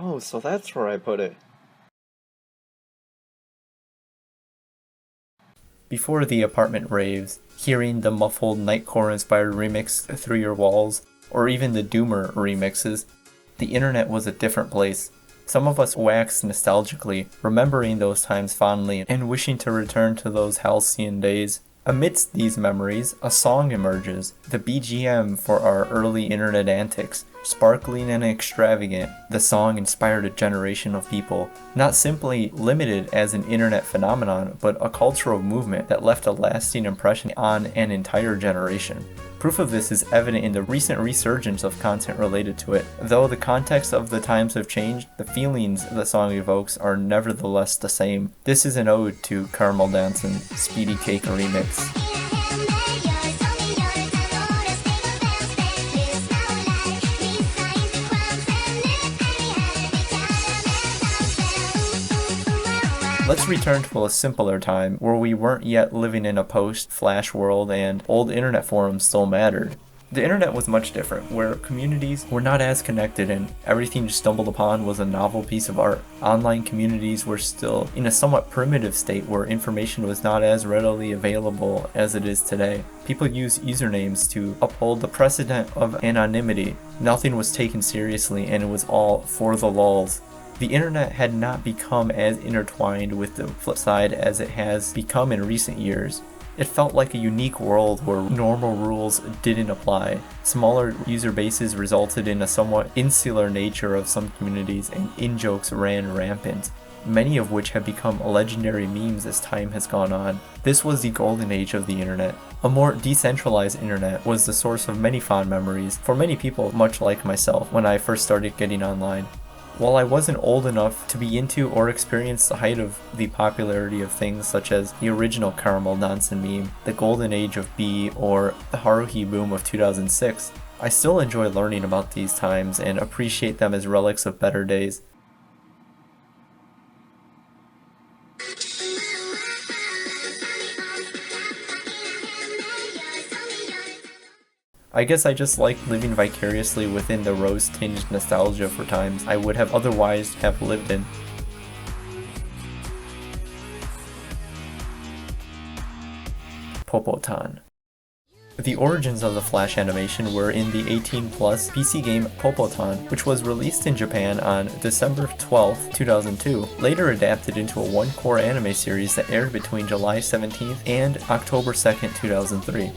Oh, so that's where I put it. Before the apartment raves, hearing the muffled Nightcore-inspired remix Through Your Walls, or even the Doomer remixes, the internet was a different place. Some of us waxed nostalgically, remembering those times fondly and wishing to return to those halcyon days. Amidst these memories, a song emerges, the BGM for our early internet antics. Sparkling and extravagant, the song inspired a generation of people, not simply limited as an internet phenomenon, but a cultural movement that left a lasting impression on an entire generation. Proof of this is evident in the recent resurgence of content related to it. Though the context of the times have changed, the feelings the song evokes are nevertheless the same. This is an ode to Caramelldansen, Speedy Cake Remix. Let's return to a simpler time where we weren't yet living in a post-Flash world and old internet forums still mattered. The internet was much different, where communities were not as connected and everything you stumbled upon was a novel piece of art. Online communities were still in a somewhat primitive state where information was not as readily available as it is today. People used usernames to uphold the precedent of anonymity. Nothing was taken seriously and it was all for the lulz. The internet had not become as intertwined with the flip side as it has become in recent years. It felt like a unique world where normal rules didn't apply. Smaller user bases resulted in a somewhat insular nature of some communities, and in-jokes ran rampant, many of which have become legendary memes as time has gone on. This was the golden age of the internet. A more decentralized internet was the source of many fond memories for many people, much like myself when I first started getting online. While I wasn't old enough to be into or experience the height of the popularity of things such as the original Caramelldansen meme, the golden age of B, or the Haruhi boom of 2006, I still enjoy learning about these times and appreciate them as relics of better days. I guess I just like living vicariously within the rose-tinged nostalgia for times I would have otherwise have lived in. Popotan. The origins of the Flash animation were in the 18-plus PC game Popotan, which was released in Japan on December 12, 2002, later adapted into a one-core anime series that aired between July 17th and October 2nd, 2003.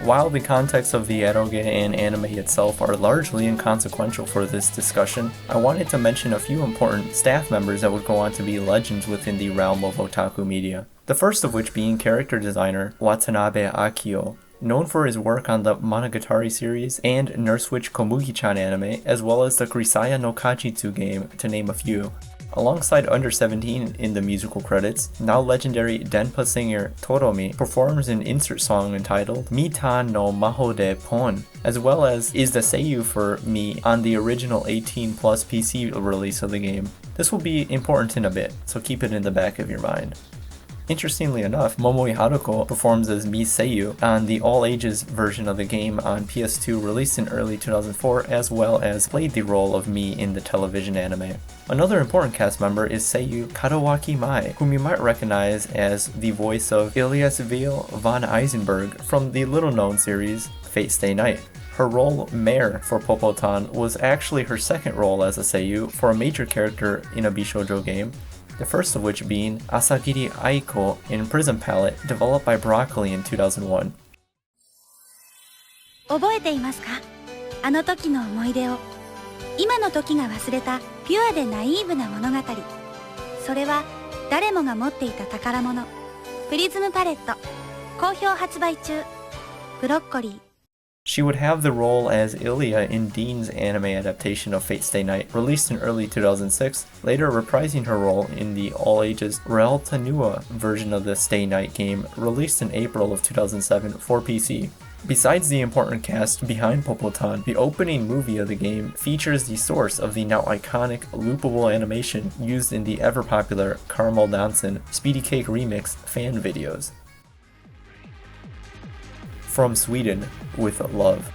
While the context of the eroge and anime itself are largely inconsequential for this discussion, I wanted to mention a few important staff members that would go on to be legends within the realm of otaku media. The first of which being character designer Watanabe Akio, known for his work on the Monogatari series and Nurse Witch Komugi-chan anime, as well as the Grisaya no Kajitsu game, to name a few. Alongside Under 17 in the musical credits, now legendary Denpa singer Toromi performs an insert song entitled Mita no Maho de Pon, as well as is the seiyuu for Mi on the original 18-plus PC release of the game. This will be important in a bit, so keep it in the back of your mind. Interestingly enough, Momoi Haruko performs as Mi Seiyu on the all-ages version of the game on PS2 released in early 2004, as well as played the role of Mi in the television anime. Another important cast member is Seiyu Kadawaki Mai, whom you might recognize as the voice of Ilias Veil von Eisenberg from the little-known series Fate Stay Night. Her role, Mare, for Popotan was actually her second role as a seiyuu for a major character in a Bishoujo game, the first of which being Asagiri Aiko in Prism Palette, developed by Broccoli in 2001. 覚えていますか？あの時の思い出を。今の時が忘れたピュアでナイーブな物語。それは誰もが持っていた宝物。プリズムパレット。好評発売中。ブロッコリー。 She would have the role as Ilya in Dean's anime adaptation of Fate Stay Night, released in early 2006, later reprising her role in the all-ages Rel Tanua version of the Stay Night game, released in April of 2007 for PC. Besides the important cast behind Popotan, the opening movie of the game features the source of the now iconic loopable animation used in the ever-popular Caramelldansen Speedy Cake Remix fan videos. From Sweden, with love.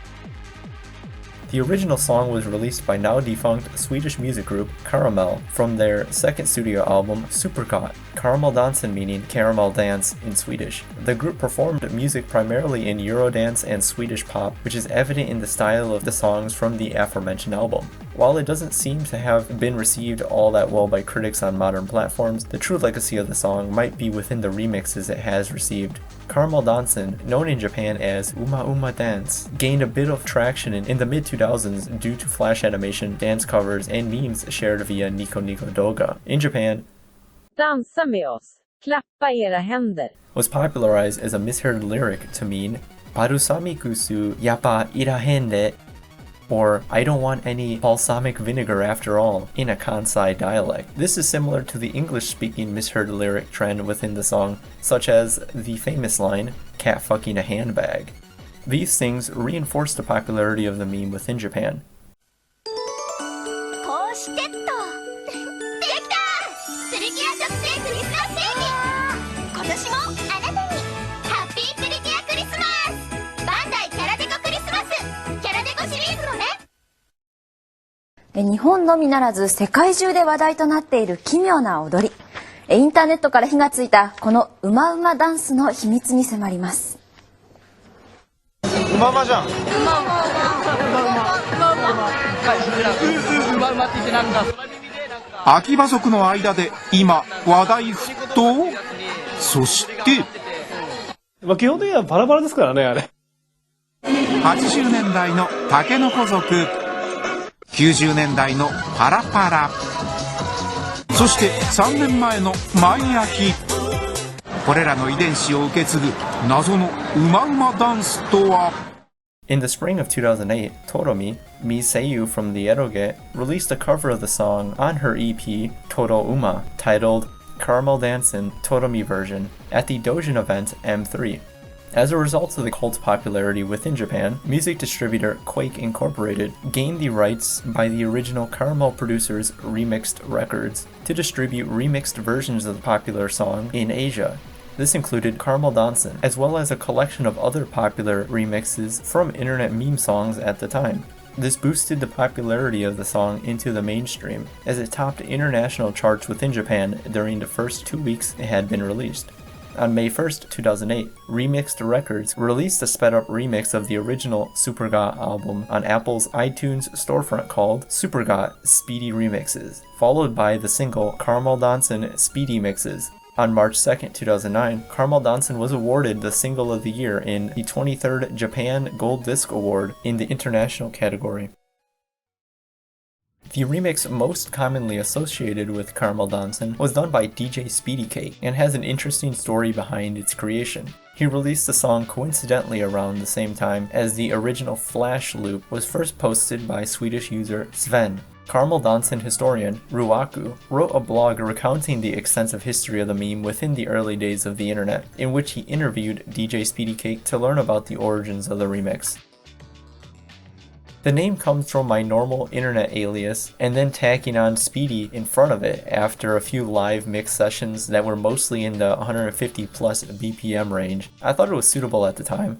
The original song was released by now defunct Swedish music group Caramel from their second studio album Supergott, Caramelldansen meaning caramel dance in Swedish. The group performed music primarily in Eurodance and Swedish pop, which is evident in the style of the songs from the aforementioned album. While it doesn't seem to have been received all that well by critics on modern platforms, the true legacy of the song might be within the remixes it has received. Caramelldansen, known in Japan as Uma Uma Dance, gained a bit of traction in the mid-2000s due to flash animation, dance covers, and memes shared via Nico Nico Doga. In Japan, Dansa med oss, klappa era händer, was popularized as a misheard lyric to mean Balsamikusu yappa irahende, or I don't want any balsamic vinegar after all, in a Kansai dialect. This is similar to the English-speaking misheard lyric trend within the song, such as the famous line, cat fucking a handbag. These things reinforce the popularity of the meme within Japan.「日本のみならず世界中で話題となっている奇妙な踊り」インターネットから火がついたこのうまうまダンスの秘密に迫ります。うまうまじゃん。秋葉族の間で今話題沸騰。そして基本的にはバラバラですからね、あれ。80年代のタケノコ族、90年代のパラパラ、そして3年前のマイアヒ。これらの遺伝子を受け継ぐ謎のうまうまダンスとは。 In the spring of 2008, Toromi, Miseiyu from the Eroge, released a cover of the song on her EP Toro Uma, titled Caramelldansen Toromi version, at the Dojin event M3. As a result of the cult's popularity within Japan, music distributor Quake Incorporated gained the rights by the original Caramel producers Remixed Records to distribute remixed versions of the popular song in Asia. This included Caramelldansen, as well as a collection of other popular remixes from internet meme songs at the time. This boosted the popularity of the song into the mainstream, as it topped international charts within Japan during the first 2 weeks it had been released. On May 1st, 2008, Remixed Records released a sped-up remix of the original Supergott album on Apple's iTunes storefront called Supergott Speedy Remixes, followed by the single Caramelldansen Speedy Mixes. On March 2nd, 2009, Caramelldansen was awarded the Single of the Year in the 23rd Japan Gold Disc Award in the International category. The remix most commonly associated with Caramelldansen was done by DJ Speedy Cake and has an interesting story behind its creation. He released the song coincidentally around the same time as the original Flash loop was first posted by Swedish user Sven. Caramelldansen historian Ruaku wrote a blog recounting the extensive history of the meme within the early days of the internet, in which he interviewed DJ Speedy Cake to learn about the origins of the remix. The name comes from my normal internet alias, and then tacking on Speedy in front of it after a few live mix sessions that were mostly in the 150 plus BPM range. I thought it was suitable at the time.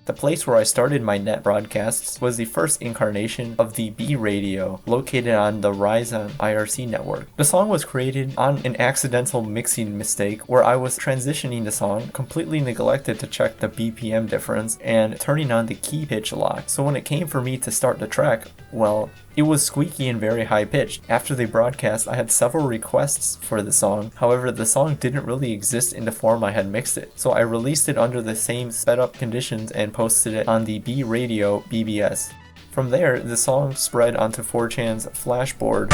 The place where I started my net broadcasts was the first incarnation of the B radio, located on the Ryzen IRC network. The song was created on an accidental mixing mistake where I was transitioning the song, completely neglected to check the BPM difference, and turning on the key pitch lock. So when it came for me to start the track, well, it was squeaky and very high pitched. After the broadcast, I had several requests for the song. However, the song didn't really exist in the form I had mixed it, so I released it under the same sped up conditions and posted it on the B radio BBS. From there, the song spread onto 4chan's Flashboard,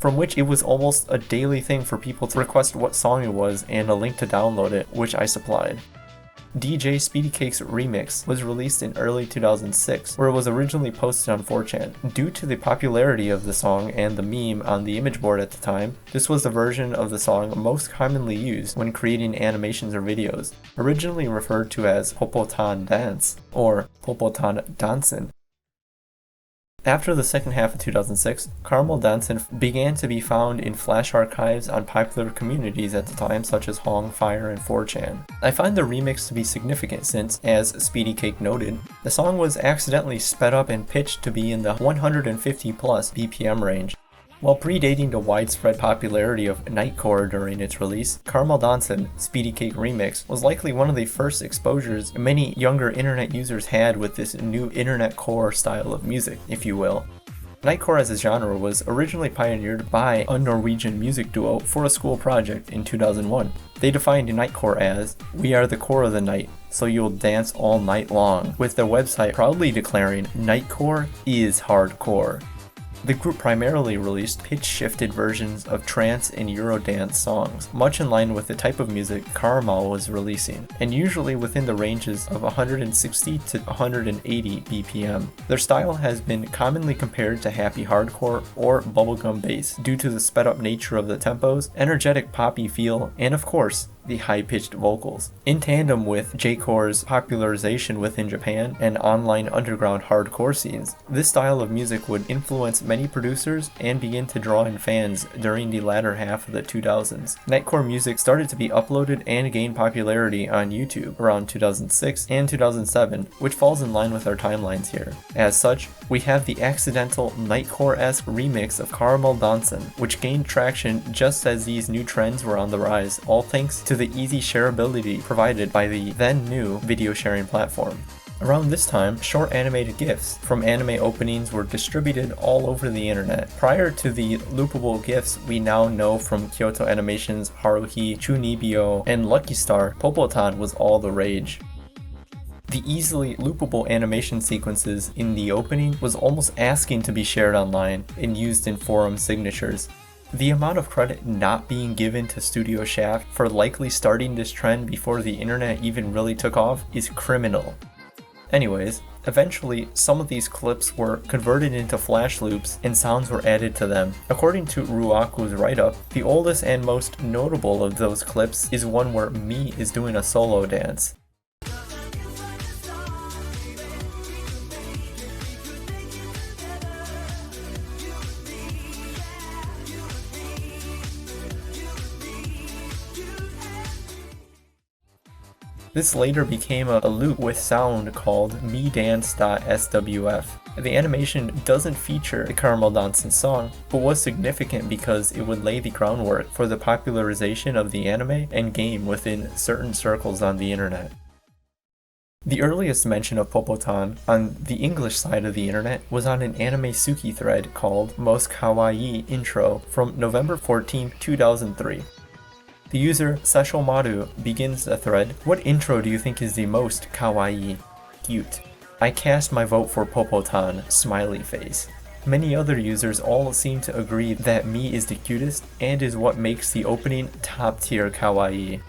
from which it was almost a daily thing for people to request what song it was and a link to download it, which I supplied. DJ Speedy Cake's remix was released in early 2006, where it was originally posted on 4chan. Due to the popularity of the song and the meme on the image board at the time, this was the version of the song most commonly used when creating animations or videos, originally referred to as Popotan Dance or Popotan Dansen. After the second half of 2006, Caramelldansen began to be found in flash archives on popular communities at the time such as Hong, Fire, and 4chan. I find the remix to be significant since, as Speedy Cake noted, the song was accidentally sped up and pitched to be in the 150 plus BPM range. While predating the widespread popularity of Nightcore during its release, Caramelldansen Speedy Cake Remix was likely one of the first exposures many younger internet users had with this new internet core style of music, if you will. Nightcore as a genre was originally pioneered by a Norwegian music duo for a school project in 2001. They defined Nightcore as, "We are the core of the night, so you'll dance all night long," with their website proudly declaring, "Nightcore is hardcore." The group primarily released pitch-shifted versions of trance and Eurodance songs, much in line with the type of music Caramel was releasing, and usually within the ranges of 160 to 180 BPM. Their style has been commonly compared to happy hardcore or bubblegum bass due to the sped-up nature of the tempos, energetic poppy feel, and of course, the high-pitched vocals. In tandem with J-Core's popularization within Japan and online underground hardcore scenes, this style of music would influence many producers and begin to draw in fans during the latter half of the 2000s. Nightcore music started to be uploaded and gain popularity on YouTube around 2006 and 2007, which falls in line with our timelines here. As such, we have the accidental Nightcore-esque remix of Caramelldansen, which gained traction just as these new trends were on the rise, all thanks to the easy shareability provided by the then new video sharing platform. Around this time, short animated GIFs from anime openings were distributed all over the internet. Prior to the loopable GIFs we now know from Kyoto Animation's Haruhi, Chunibyo, and Lucky Star, Popotan was all the rage. The easily loopable animation sequences in the opening was almost asking to be shared online and used in forum signatures. The amount of credit not being given to Studio Shaft for likely starting this trend before the internet even really took off is criminal. Anyways, eventually some of these clips were converted into flash loops and sounds were added to them. According to Ruaku's write-up, the oldest and most notable of those clips is one where Mi is doing a solo dance. This later became a loop with sound called midance.swf. The animation doesn't feature the Caramelldansen song, but was significant because it would lay the groundwork for the popularization of the anime and game within certain circles on the internet. The earliest mention of Popotan on the English side of the internet was on an anime Suki thread called Most Kawaii Intro from November 14, 2003. The user Seshomaru begins the thread, "What intro do you think is the most kawaii? Cute. I cast my vote for Popotan, smiley face." Many other users all seem to agree that Mi is the cutest and is what makes the opening top tier kawaii.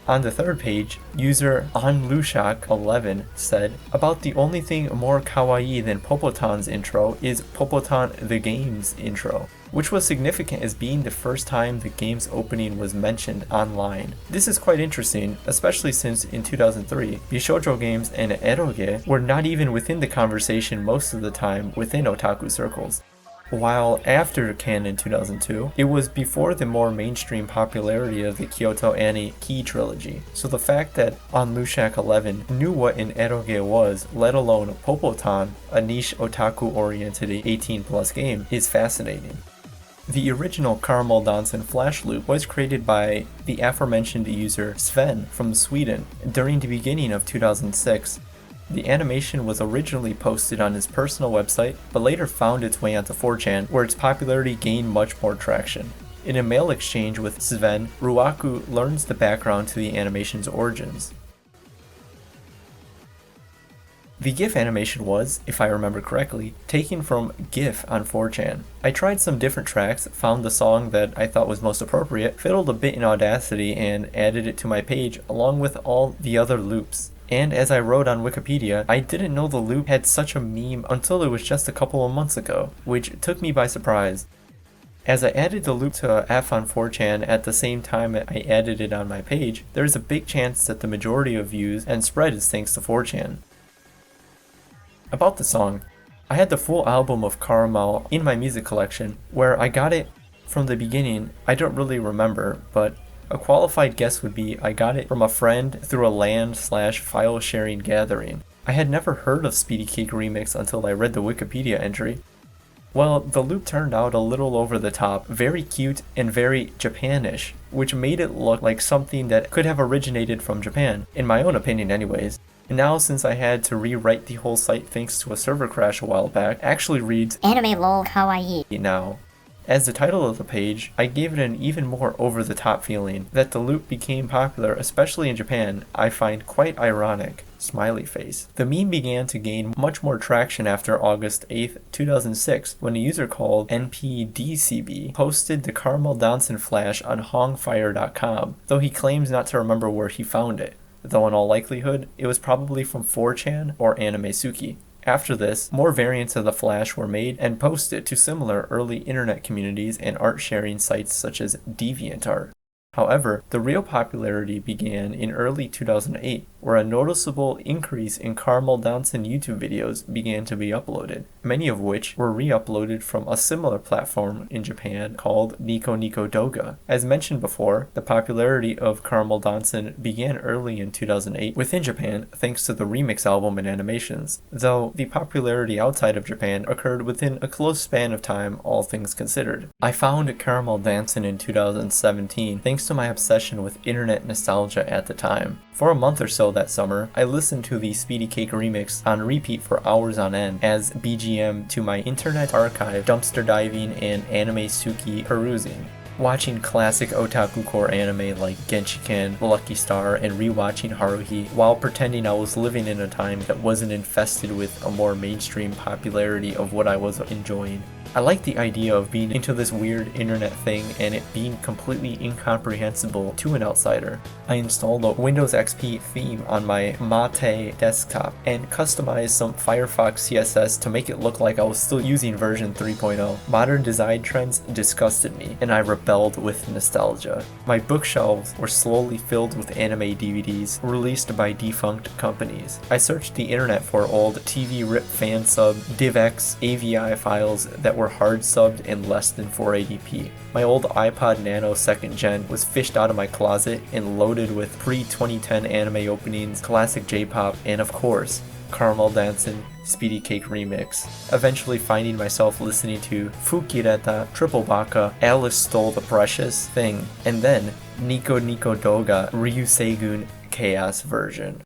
On the third page, user onlushak11 said, "About the only thing more kawaii than Popotan's intro is Popotan the Game's intro," which was significant as being the first time the game's opening was mentioned online. This is quite interesting, especially since in 2003, Bishoujo games and eroge were not even within the conversation most of the time within otaku circles. While after Canon 2002, it was before the more mainstream popularity of the Kyoto Annie Key trilogy, so the fact that onlushak11 knew what an eroge was, let alone Popotan, a niche otaku-oriented 18+ game, is fascinating. The original Caramelldansen flash loop was created by the aforementioned user Sven from Sweden during the beginning of 2006. The animation was originally posted on his personal website, but later found its way onto 4chan, where its popularity gained much more traction. In a mail exchange with Sven, Ruaku learns the background to the animation's origins. The GIF animation was, if I remember correctly, taken from GIF on 4chan. I tried some different tracks, found the song that I thought was most appropriate, fiddled a bit in Audacity, and added it to my page along with all the other loops. And as I wrote on Wikipedia, I didn't know the loop had such a meme until it was just a couple of months ago, which took me by surprise. As I added the loop to F on 4chan at the same time I added it on my page, there is a big chance that the majority of views and spread is thanks to 4chan. About the song, I had the full album of Caramel in my music collection. Where I got it from the beginning, I don't really remember, but a qualified guess would be I got it from a friend through a LAN/file sharing gathering. I had never heard of Speedy Cake Remix until I read the Wikipedia entry. Well, the loop turned out a little over the top, very cute and very Japanish, which made it look like something that could have originated from Japan, in my own opinion anyways. And now, since I had to rewrite the whole site thanks to a server crash a while back, actually reads Anime lol kawaii now. As the title of the page, I gave it an even more over-the-top feeling. That the loop became popular, especially in Japan, I find quite ironic. Smiley face. The meme began to gain much more traction after August 8th, 2006, when a user called NPDCB posted the Caramelldansen flash on hongfire.com, though he claims not to remember where he found it, though in all likelihood, it was probably from 4chan or AnimeSuki. After this, more variants of the flash were made and posted to similar early internet communities and art sharing sites such as DeviantArt. However, the real popularity began in early 2008, where a noticeable increase in Caramelldansen YouTube videos began to be uploaded, many of which were re-uploaded from a similar platform in Japan called Nico Nico Doga. As mentioned before, the popularity of Caramelldansen began early in 2008 within Japan thanks to the remix album and animations, though the popularity outside of Japan occurred within a close span of time, all things considered. I found Caramelldansen in 2017 thanks to my obsession with internet nostalgia at the time. For a month or so that summer, I listened to the Speedy Cake remix on repeat for hours on end as BGM to my internet archive dumpster diving and AnimeSuki perusing. Watching classic otaku core anime like Genshiken, Lucky Star, and rewatching Haruhi while pretending I was living in a time that wasn't infested with a more mainstream popularity of what I was enjoying. I like the idea of being into this weird internet thing and it being completely incomprehensible to an outsider. I installed a Windows XP theme on my Mate desktop and customized some Firefox CSS to make it look like I was still using version 3.0. Modern design trends disgusted me and I rebelled with nostalgia. My bookshelves were slowly filled with anime DVDs released by defunct companies. I searched the internet for old TV rip fan sub, DivX, AVI files that were hard subbed in less than 480p. My old iPod Nano 2nd Gen was fished out of my closet and loaded with pre-2010 anime openings, classic J-pop, and of course, Caramelldansen Speedy Cake Remix. Eventually finding myself listening to Fukireta, Triple Baka, Alice Stole the Precious Thing, and then Nico Nico Doga Ryusegun Chaos version.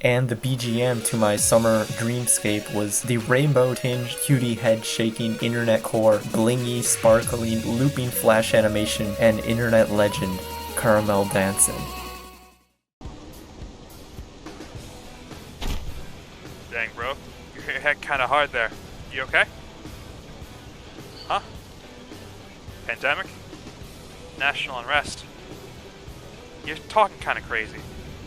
And the BGM to my summer dreamscape was the rainbow-tinged, cutie head-shaking, internet core, blingy, sparkling, looping flash animation, and internet legend, Caramelldansen. Dang, bro. You hit your head kinda hard there. You okay? Huh? Pandemic? National unrest? You're talking kinda crazy.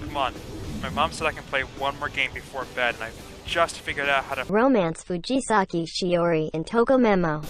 Come on. My mom said I can play one more game before bed, and I just figured out how to romance Fujisaki Shiori in Toko Memo.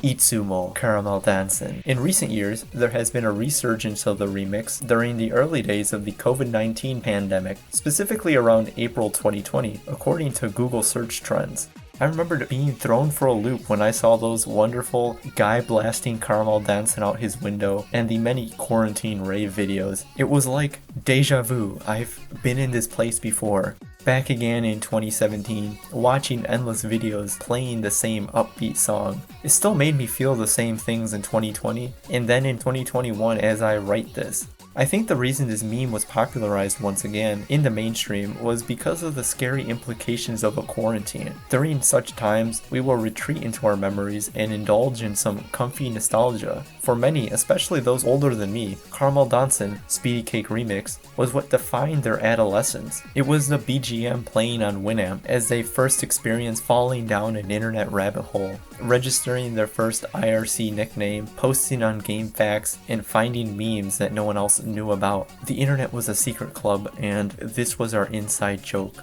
Itsumo Caramelldansen. In recent years, there has been a resurgence of the remix during the early days of the COVID-19 pandemic, specifically around April 2020, according to Google search trends. I remembered being thrown for a loop when I saw those wonderful guy blasting Caramelldansen out his window and the many quarantine rave videos. It was like deja vu. I've been in this place before. Back again in 2017, watching endless videos playing the same upbeat song. It still made me feel the same things in 2020 and then in 2021 as I write this. I think the reason this meme was popularized once again in the mainstream was because of the scary implications of a quarantine. During such times, we will retreat into our memories and indulge in some comfy nostalgia. For many, especially those older than me, Caramelldansen Speedy Cake Remix was what defined their adolescence. It was the BGM playing on Winamp as they first experienced falling down an internet rabbit hole, registering their first IRC nickname, posting on GameFAQs, and finding memes that no one else knew about. The internet was a secret club, and this was our inside joke.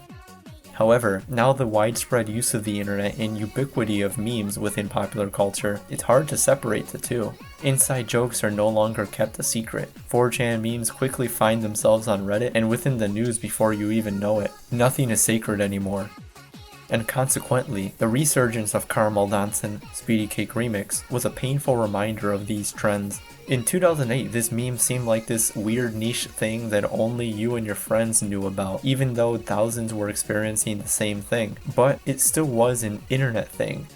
However, now the widespread use of the internet and ubiquity of memes within popular culture, it's hard to separate the two. Inside jokes are no longer kept a secret. 4chan memes quickly find themselves on Reddit and within the news before you even know it. Nothing is sacred anymore. and consequently, the resurgence of Caramelldansen Speedy Cake Remix was a painful reminder of these trends. In 2008, this meme seemed like this weird niche thing that only you and your friends knew about, even though thousands were experiencing the same thing. But it still was an internet thing.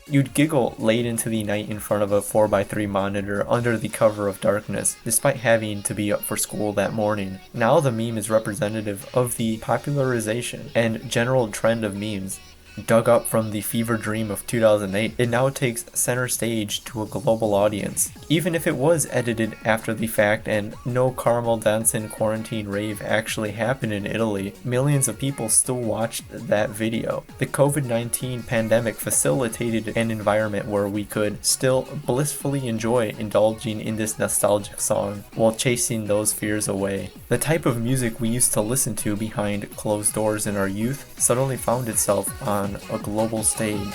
You'd giggle late into the night in front of a 4x3 monitor under the cover of darkness, despite having to be up for school that morning. Now the meme is representative of the popularization and general trend of memes. Dug up from the fever dream of 2008, it now takes center stage to a global audience. Even if it was edited after the fact and no Caramelldansen quarantine rave actually happened in Italy, millions of people still watched that video. The COVID-19 pandemic facilitated an environment where we could still blissfully enjoy indulging in this nostalgic song while chasing those fears away. The type of music we used to listen to behind closed doors in our youth suddenly found itself on a global stage.